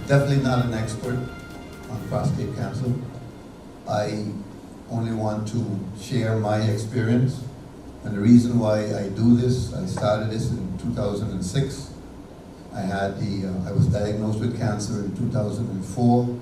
definitely not an expert on prostate cancer. I only want to share my experience. And the reason why I do this, I started this in 2006. I was diagnosed with cancer in 2004.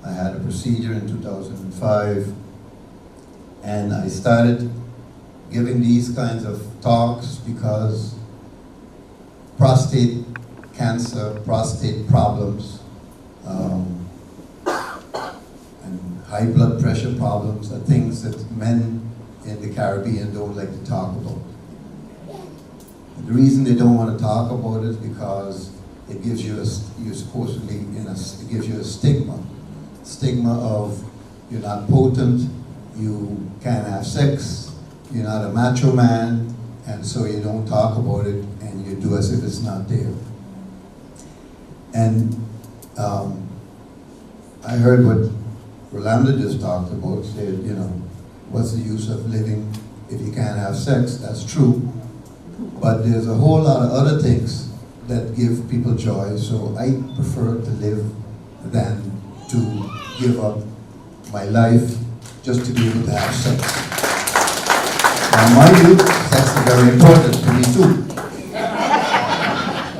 I had a procedure in 2005. And I started giving these kinds of talks because prostate cancer, prostate problems, and high blood pressure problems are things that men in the Caribbean don't like to talk about. And the reason they don't want to talk about it is because it gives you it gives you a stigma of you're not potent, you can't have sex, you're not a macho man, and so you don't talk about it and you do as if it's not there. And I heard what Rolanda just talked about, said, what's the use of living if you can't have sex? That's true. But there's a whole lot of other things that give people joy, so I prefer to live than to give up my life just to be able to have sex. Now, mind you, sex is very important to me too.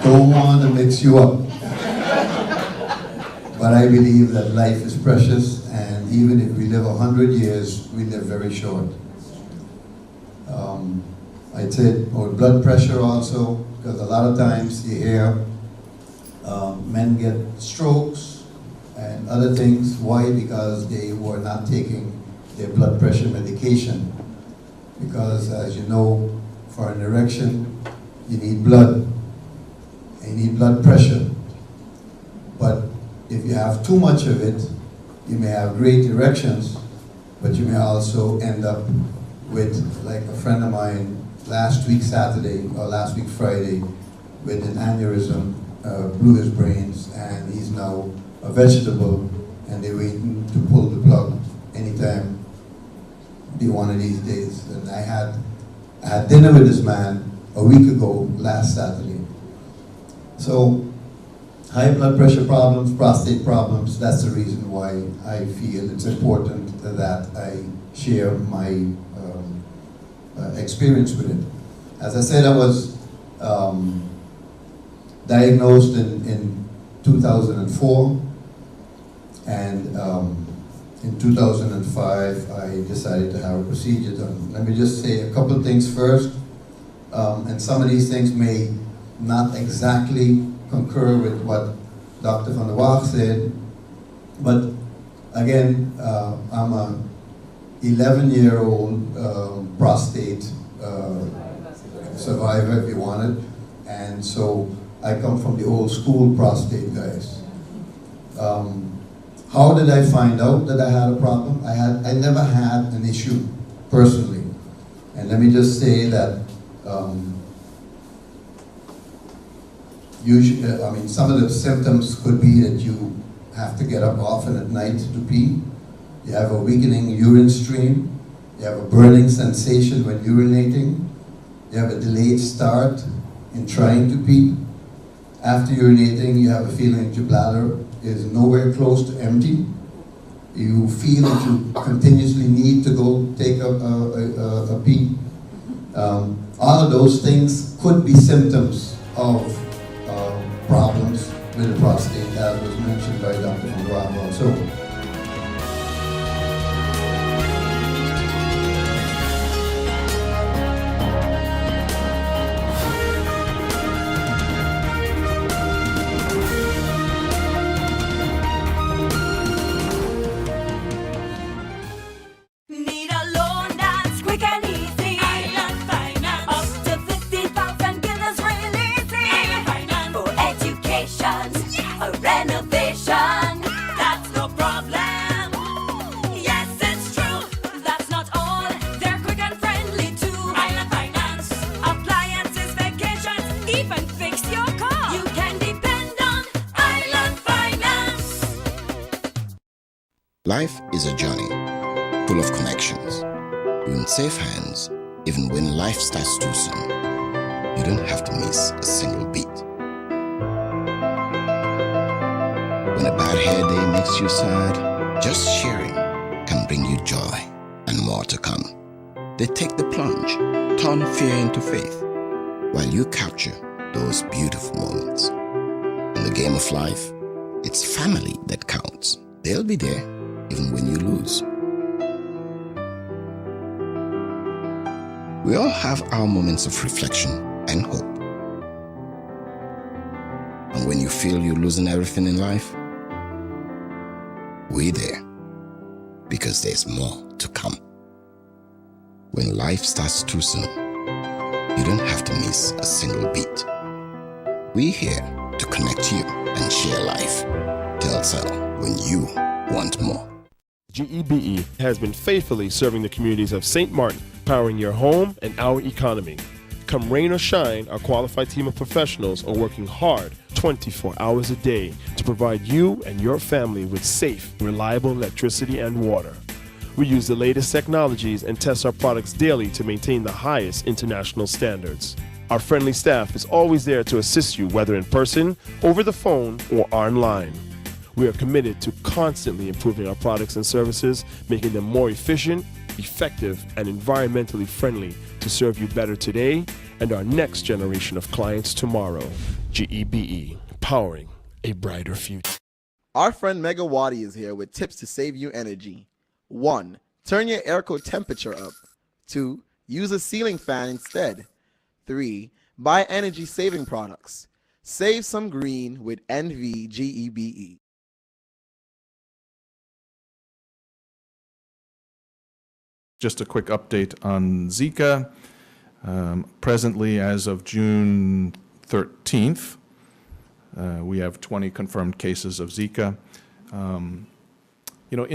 Don't want to mix you up. But I believe that life is precious, and even if we live 100 years, we live very short. I'd say about blood pressure also, because a lot of times you hear men get strokes and other things. Why? Because they were not taking their blood pressure medication. Because as you know, for an erection, you need blood. You need blood pressure. But if you have too much of it, you may have great erections, but you may also end up with, like a friend of mine last week Saturday, or last week Friday, with an aneurysm, blew his brains, and he's now a vegetable, and they're waiting to pull the plug anytime, be one of these days. And I had dinner with this man a week ago, last Saturday. So, high blood pressure problems, prostate problems, that's the reason why I feel it's important that I share my experience with it. As I said, I was diagnosed in 2004, and in 2005 I decided to have a procedure done. Let me just say a couple of things first, and some of these things may not exactly concur with what Dr. van der Waag said, but again, I'm a 11-year-old prostate survivor, if you want it, and so I come from the old school prostate guys. How did I find out that I had a problem? I never had an issue personally, and let me just say that usually, some of the symptoms could be that you have to get up often at night to pee. You have a weakening urine stream. You have a burning sensation when urinating. You have a delayed start in trying to pee. After urinating, you have a feeling that your bladder is nowhere close to empty. You feel that you continuously need to go take a pee. All of those things could be symptoms of problems with the prostate, as was mentioned by Dr. van der Waag also. Life is a journey, full of connections. You're in safe hands, even when life starts too soon. You don't have to miss a single beat. When a bad hair day makes you sad, just sharing can bring you joy and more to come. They take the plunge, turn fear into faith, while you capture those beautiful moments. In the game of life, it's family that counts. They'll be there even when you lose. We all have our moments of reflection and hope. And when you feel you're losing everything in life, we're there because there's more to come. When life starts too soon, you don't have to miss a single beat. We're here to connect you and share life. Telcel, when you want more. GEBE has been faithfully serving the communities of St. Martin, powering your home and our economy. Come rain or shine, our qualified team of professionals are working hard 24 hours a day to provide you and your family with safe, reliable electricity and water. We use the latest technologies and test our products daily to maintain the highest international standards. Our friendly staff is always there to assist you, whether in person, over the phone, or online. We are committed to constantly improving our products and services, making them more efficient, effective, and environmentally friendly to serve you better today and our next generation of clients tomorrow. GEBE, powering a brighter future. Our friend Megawati is here with tips to save you energy. 1. Turn your airco temperature up. 2. Use a ceiling fan instead. 3. Buy energy-saving products. Save some green with NVGEBE. Just a quick update on Zika. Presently, as of June 13th, we have 20 confirmed cases of Zika. In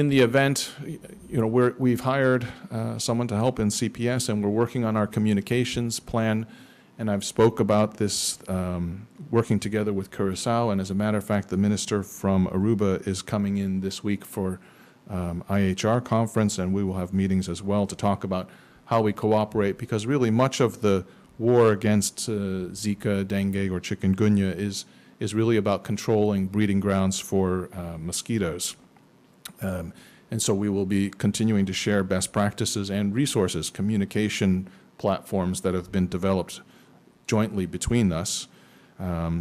the event, we've hired someone to help in CPS, and we're working on our communications plan. And I've spoke about this working together with Curaçao. And as a matter of fact, the minister from Aruba is coming in this week for IHR conference, and we will have meetings as well to talk about how we cooperate, because really much of the war against Zika, dengue, or chikungunya is really about controlling breeding grounds for mosquitoes. And so we will be continuing to share best practices and resources, communication platforms that have been developed jointly between us,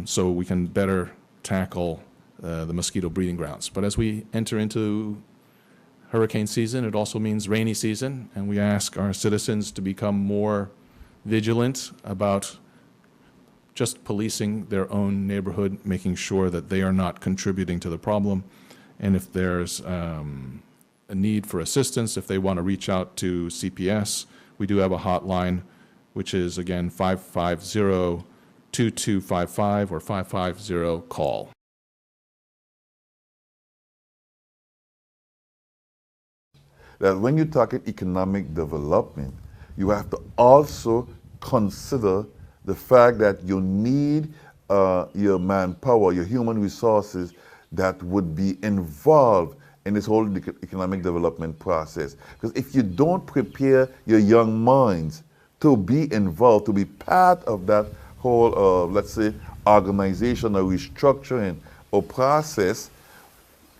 so we can better tackle the mosquito breeding grounds. But as we enter into hurricane season, it also means rainy season, and we ask our citizens to become more vigilant about just policing their own neighborhood, making sure that they are not contributing to the problem. And if there's a need for assistance, if they want to reach out to CPS, we do have a hotline, which is, again, 550-2255 or 550-CALL. That when you talk economic development, you have to also consider the fact that you need your manpower, your human resources that would be involved in this whole economic development process. Because if you don't prepare your young minds to be involved, to be part of that whole, let's say, organization or restructuring or process,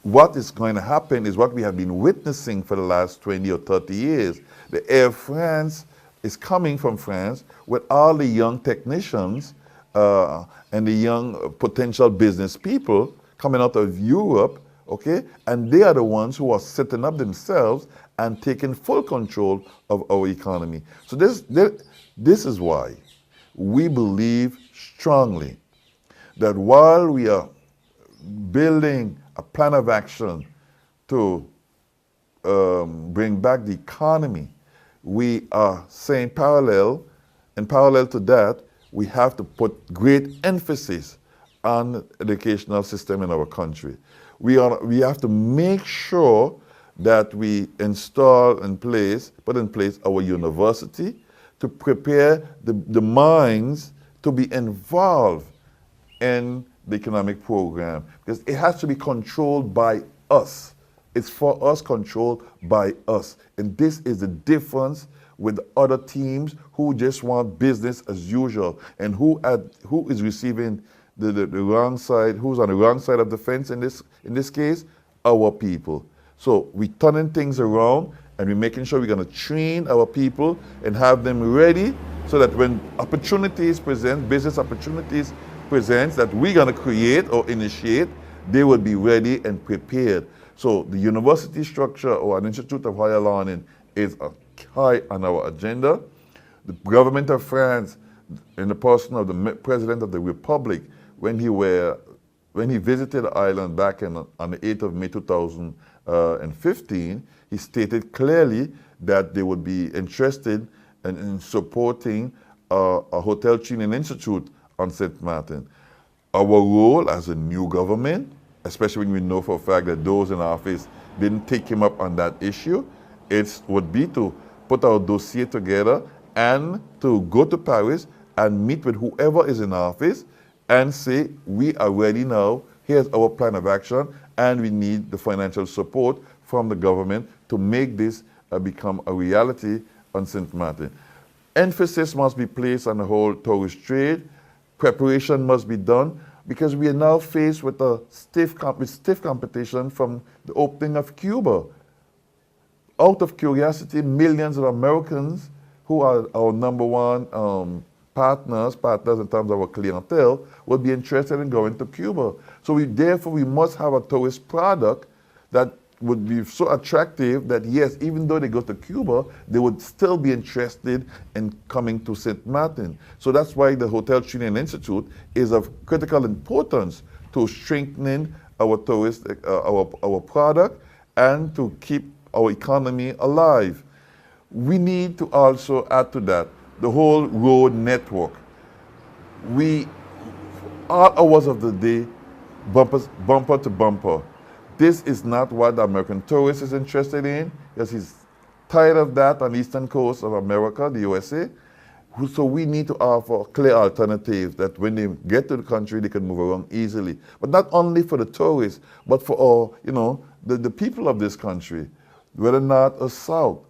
what is going to happen is what we have been witnessing for the last 20 or 30 years. The Air France is coming from France with all the young technicians and the young potential business people coming out of Europe, okay? And they are the ones who are setting up themselves and taking full control of our economy. So this is why we believe strongly that while we are building a plan of action to bring back the economy, we are saying in parallel to that, we have to put great emphasis on the educational system in our country. We have to make sure that we put in place our university to prepare the minds to be involved in the economic program, because it has to be controlled by us. It's for us, controlled by us. And this is the difference with other teams who just want business as usual and who is receiving the wrong side, who's on the wrong side of the fence in this case? Our people. So we're turning things around and we're making sure we're going to train our people and have them ready so that when opportunities present, business opportunities presents that we're going to create or initiate, they will be ready and prepared. So the university structure or an institute of higher learning is high on our agenda. The government of France, in the person of the President of the Republic, when he visited the island back on the 8th of May 2015, he stated clearly that they would be interested in supporting a hotel training institute on St. Martin. Our role as a new government, especially when we know for a fact that those in office didn't take him up on that issue, would be to put our dossier together and to go to Paris and meet with whoever is in office and say, we are ready now, here's our plan of action, and we need the financial support from the government to make this become a reality on St. Martin. Emphasis must be placed on the whole tourist trade. Preparation must be done because we are now faced with stiff competition from the opening of Cuba. Out of curiosity, millions of Americans who are our number one partners in terms of our clientele, would be interested in going to Cuba. So therefore we must have a tourist product that would be so attractive that yes, even though they go to Cuba, they would still be interested in coming to St. Martin. So that's why the Hotel Training Institute is of critical importance to strengthening our tourist, our product and to keep our economy alive. We need to also add to that the whole road network. All hours of the day, bumper to bumper. This is not what the American tourist is interested in, because he's tired of that on the eastern coast of America, the USA. So we need to offer clear alternatives that when they get to the country, they can move around easily. But not only for the tourists, but for all, the people of this country, whether north or south.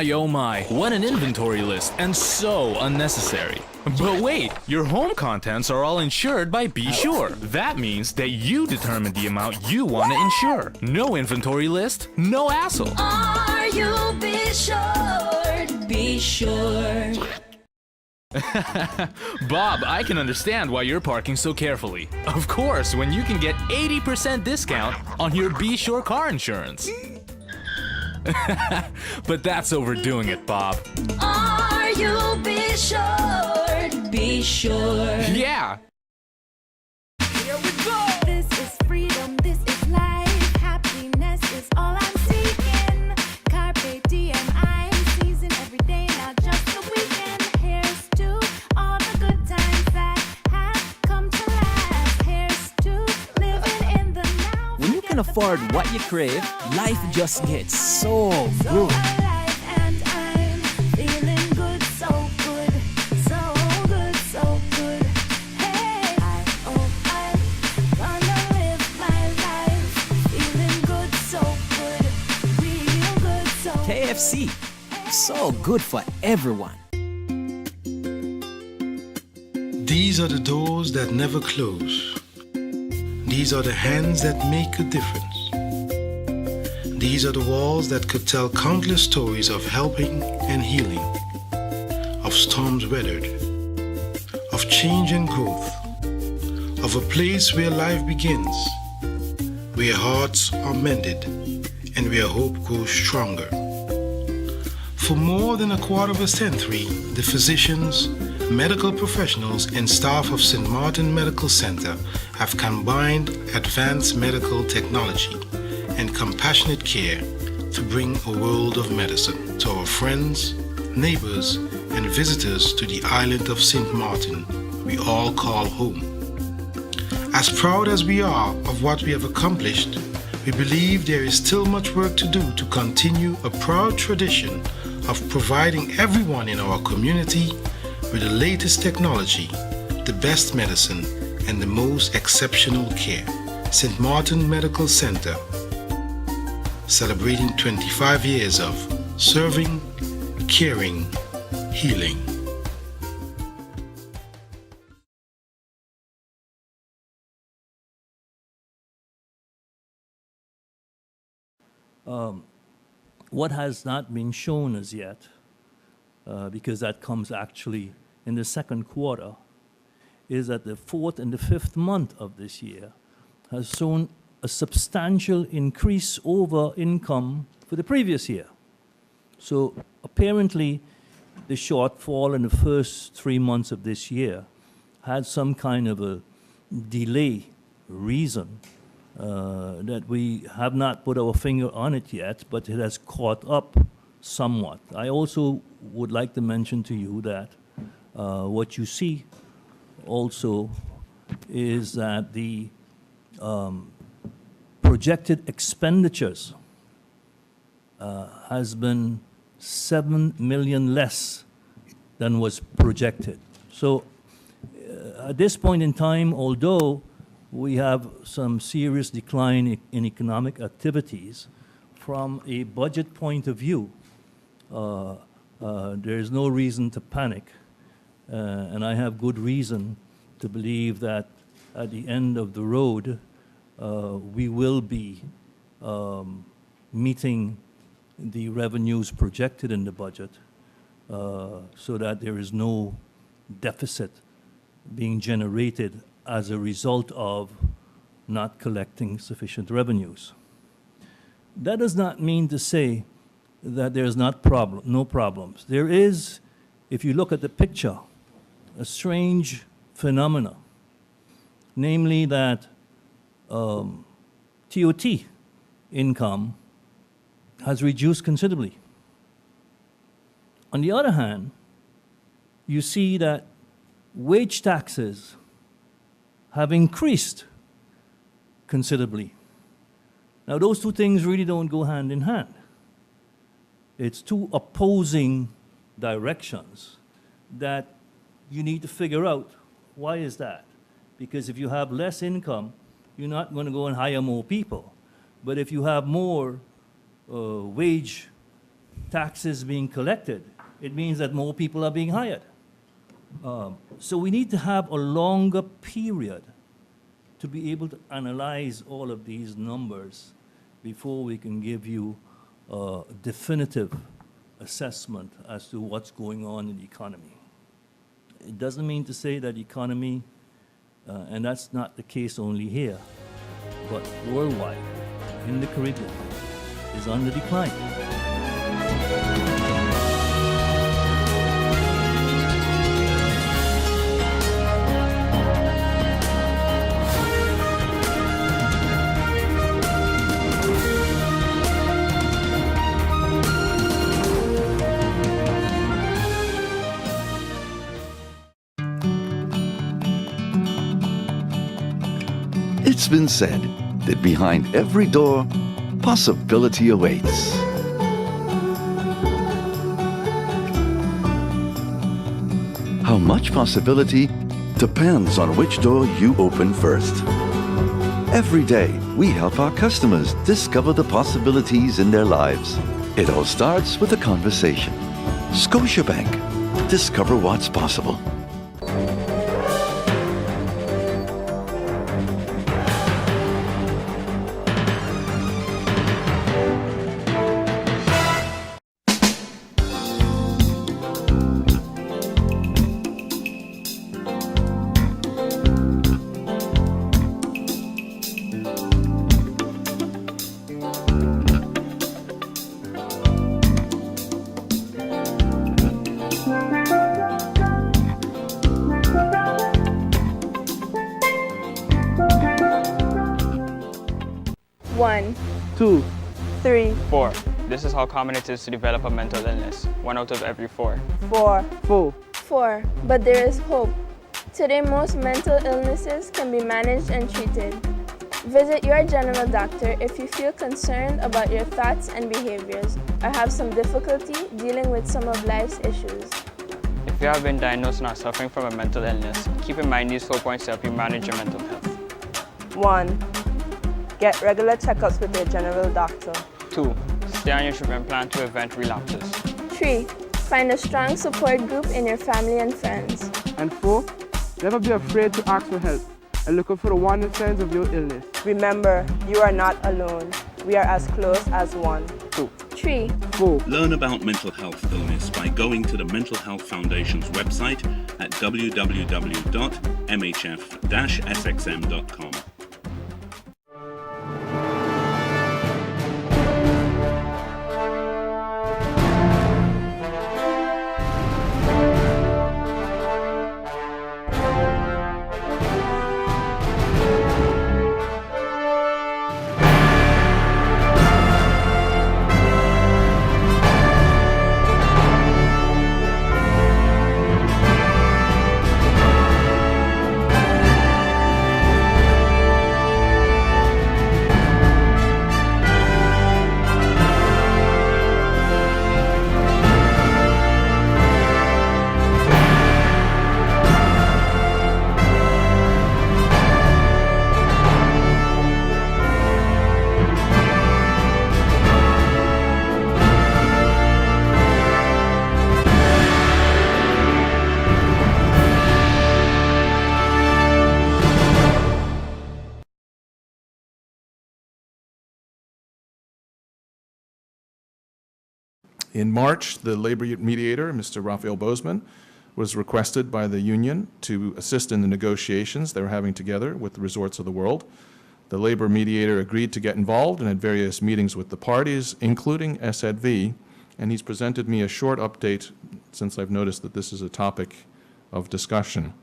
Oh my, what an inventory list, and so unnecessary. But wait, your home contents are all insured by Be Sure. That means that you determine the amount you want to insure. No inventory list, no hassle. Are you Be Sure? Be Sure. Bob, I can understand why you're parking so carefully. Of course, when you can get 80% discount on your Be Sure car insurance. But that's overdoing it, Bob. Are you Be Sure? Be Sure. Yeah! Here we go! This is freedom, this is life. Happiness is all I'm seeking. Carpe diem, I'm seizing every day, not just the weekend. Here's to all the good times that have come to last. Here's to living in the now. When you can afford what you crave, life just gets so good. And I'm feeling good, so good, so good, so good. Hey, I'm gonna live my life, feeling good, so good, real good, so KFC, so good for everyone. These are the doors that never close. These are the hands that make a difference. These are the walls that could tell countless stories of helping and healing, of storms weathered, of change and growth, of a place where life begins, where hearts are mended, and where hope grows stronger. For more than a quarter of a century, the physicians, medical professionals, and staff of St. Martin Medical Center have combined advanced medical technology and compassionate care to bring a world of medicine to our friends, neighbors, and visitors to the island of St. Martin we all call home. As proud as we are of what we have accomplished, we believe there is still much work to do to continue a proud tradition of providing everyone in our community with the latest technology, the best medicine, and the most exceptional care. St. Martin Medical Center, celebrating 25 years of serving, caring, healing. What has not been shown as yet, because that comes actually in the second quarter, is that the fourth and the fifth month of this year has shown a substantial increase over income for the previous year. So apparently, the shortfall in the first 3 months of this year had some kind of a delay reason that we have not put our finger on it yet, but it has caught up somewhat. I also would like to mention to you that what you see also is that the projected expenditures has been 7 million less than was projected. So at this point in time, although we have some serious decline in economic activities, from a budget point of view, there is no reason to panic. And I have good reason to believe that at the end of the road, we will be meeting the revenues projected in the budget so that there is no deficit being generated as a result of not collecting sufficient revenues. That does not mean to say that there's no problems. There is, if you look at the picture, a strange phenomena, namely that TOT income has reduced considerably. On the other hand, you see that wage taxes have increased considerably. Now, those two things really don't go hand in hand. It's two opposing directions that you need to figure out. Why is that? Because if you have less income, you're not going to go and hire more people. But if you have more wage taxes being collected, it means that more people are being hired. So we need to have a longer period to be able to analyze all of these numbers before we can give you a definitive assessment as to what's going on in the economy. It doesn't mean to say that the economy, and that's not the case only here, but worldwide, in the Caribbean, is on the decline. It's been said that behind every door, possibility awaits. How much possibility depends on which door you open first. Every day, we help our customers discover the possibilities in their lives. It all starts with a conversation. Scotiabank. Discover what's possible. 2, 3, 4. This is how common it is to develop a mental illness. 1 out of every 4. 4, 4. 4. But there is hope. Today, most mental illnesses can be managed and treated. Visit your general doctor if you feel concerned about your thoughts and behaviors or have some difficulty dealing with some of life's issues. If you have been diagnosed and are suffering from a mental illness, keep in mind these 4 points to help you manage your mental health. 1. Get regular checkups with your general doctor. 2. Stay on your treatment plan to prevent relapses. 3. Find a strong support group in your family and friends. And 4. Never be afraid to ask for help and look out for the warning signs of your illness. Remember, you are not alone. We are as close as one. 2. 3. 4. Learn about mental health illness by going to the Mental Health Foundation's website at www.mhf-sxm.com. In March, the labor mediator, Mr. Raphael Bozeman, was requested by the union to assist in the negotiations they were having together with the Resorts of the World. The labor mediator agreed to get involved and had various meetings with the parties, including SZV, and he's presented me a short update since I've noticed that this is a topic of discussion.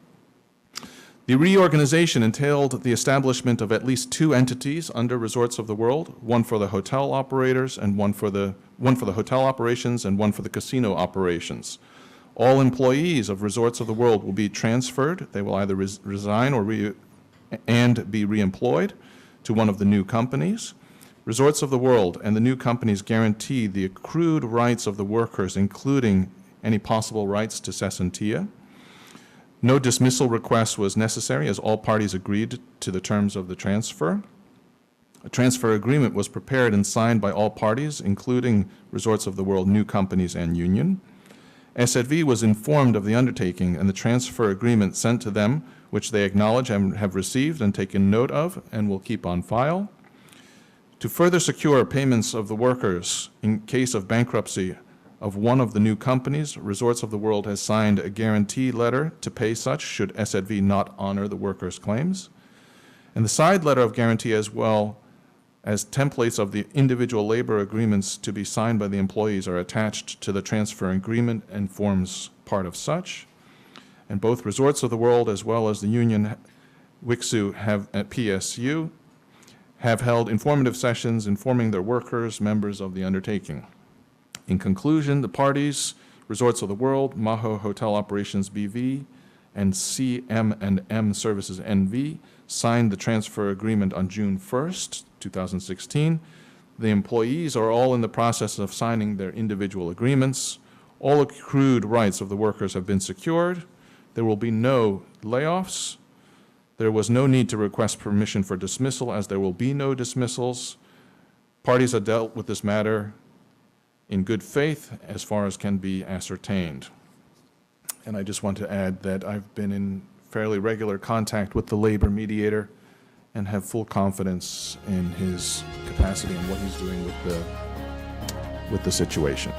The reorganization entailed the establishment of at least 2 entities under Resorts of the World, one for the hotel operators and one for the hotel operations and one for the casino operations. All employees of Resorts of the World will be transferred. They will either resign or be reemployed to one of the new companies. Resorts of the World and the new companies guarantee the accrued rights of the workers, including any possible rights to cessantia. No dismissal request was necessary as all parties agreed to the terms of the transfer. A transfer agreement was prepared and signed by all parties, including Resorts of the World, new companies, and union. SZV was informed of the undertaking and the transfer agreement sent to them, which they acknowledge and have received and taken note of and will keep on file. To further secure payments of the workers in case of bankruptcy of one of the new companies, Resorts of the World has signed a guarantee letter to pay such should SZV not honor the workers' claims. And the side letter of guarantee, as well as templates of the individual labor agreements to be signed by the employees, are attached to the transfer agreement and forms part of such. And both Resorts of the World as well as the union WICSU at PSU have held informative sessions informing their workers, members of the undertaking. In conclusion, the parties, Resorts of the World, Maho Hotel Operations BV, and CM&M Services NV, signed the transfer agreement on June 1st, 2016. The employees are all in the process of signing their individual agreements. All accrued rights of the workers have been secured. There will be no layoffs. There was no need to request permission for dismissal, as there will be no dismissals. Parties have dealt with this matter in good faith as far as can be ascertained. And I just want to add that I've been in fairly regular contact with the labor mediator and have full confidence in his capacity and what he's doing with the situation.